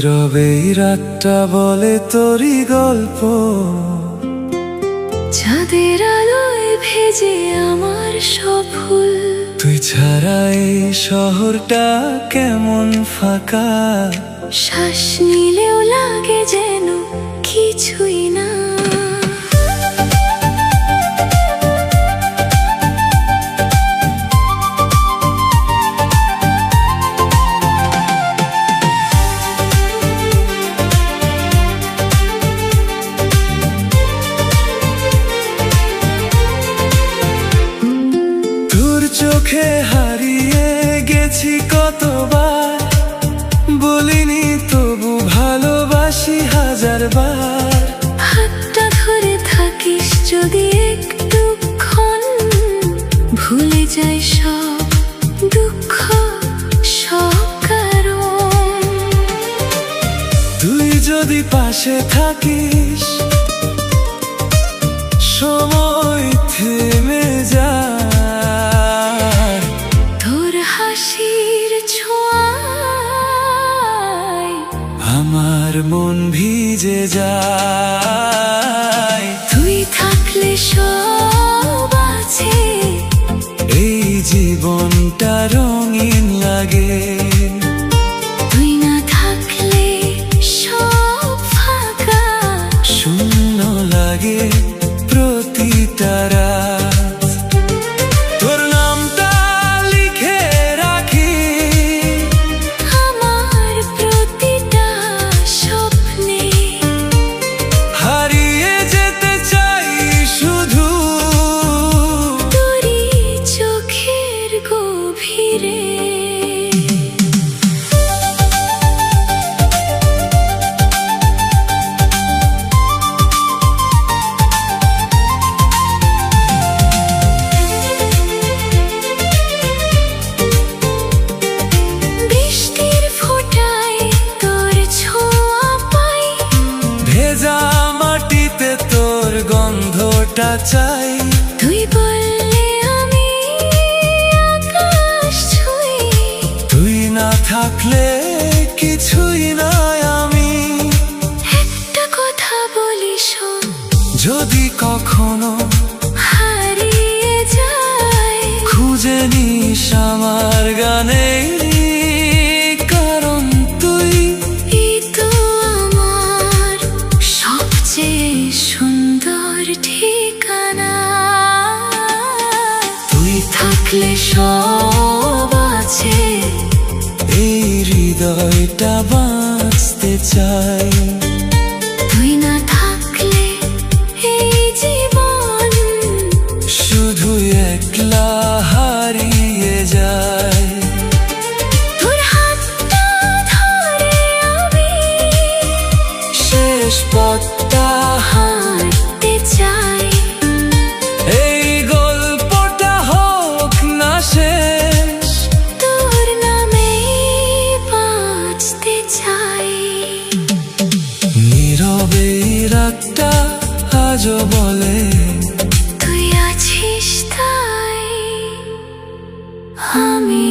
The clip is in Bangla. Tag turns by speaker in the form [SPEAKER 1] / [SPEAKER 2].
[SPEAKER 1] নীরবেই রাতটা বলে তোরই গল্প,
[SPEAKER 2] চাঁদের আলোয় ভেজে আমার সব ফুল।
[SPEAKER 1] তুই ছাড়া এই শহরটা কেমন ফাঁকা,
[SPEAKER 2] শ্বাস নিলেও লাগে যেন কিছুই না।
[SPEAKER 1] চোখে হারিয়ে গেছি কতবার, বলিনি তবু ভালোবাসি হাজারবার।
[SPEAKER 2] হাতটা ধরে থাকিস যদি একটুক্ষণ, ভুলে যাই সব দুঃখ সব কারণ।
[SPEAKER 1] তুই যদি পাশে থাকিস সময় থেমে যায়, আমার মন ভিজে যায়।
[SPEAKER 2] তুই থাকলে সব আছে,
[SPEAKER 1] এই জীবনটা রঙিন লাগে।
[SPEAKER 2] তুই না থাকলে সব ফাঁকা,
[SPEAKER 1] শূন্য লাগে প্রতিটা রাত। তোর নামটা লিখে রাখি
[SPEAKER 2] আমার প্রতিটা স্বপ্নে,
[SPEAKER 1] হারিয়ে যেতে চাই শুধু
[SPEAKER 2] তোরই চোখের গভীরে। বৃষ্টির ফোঁটায় তোর ছোঁয়া পাই,
[SPEAKER 1] ভেজা মাটিতে তোর গন্ধটা চাই।
[SPEAKER 2] তুই বললে আমি আকাশ ছুঁই,
[SPEAKER 1] তুই না থাকলে কিছুই নয় আমি।
[SPEAKER 2] একটা কথা বলি শোন,
[SPEAKER 1] যদি কখনো
[SPEAKER 2] হারিয়ে যায়,
[SPEAKER 1] খুঁজে নিস আমার গানে, কারণ তুই
[SPEAKER 2] এই তো আমার সবচেয়ে সুন্দর ঠিকানা।
[SPEAKER 1] তুই
[SPEAKER 2] থাকলে সব আছে,
[SPEAKER 1] এই হৃদয়টা বাঁচতে চাই।
[SPEAKER 2] তুই না থাকলে এই জীবন
[SPEAKER 1] শুধু একলা হারিয়ে যায়।
[SPEAKER 2] তোর হাতটা ধরে আমি
[SPEAKER 1] শেষ পথটা
[SPEAKER 2] হাঁটতে চাই,
[SPEAKER 1] এই গল্পটা হোক না শেষ,
[SPEAKER 2] তোর নামে বাঁচতে চাই।
[SPEAKER 1] নীরবে রাতটা আজও বলে
[SPEAKER 2] তুই আছিস তাই আমি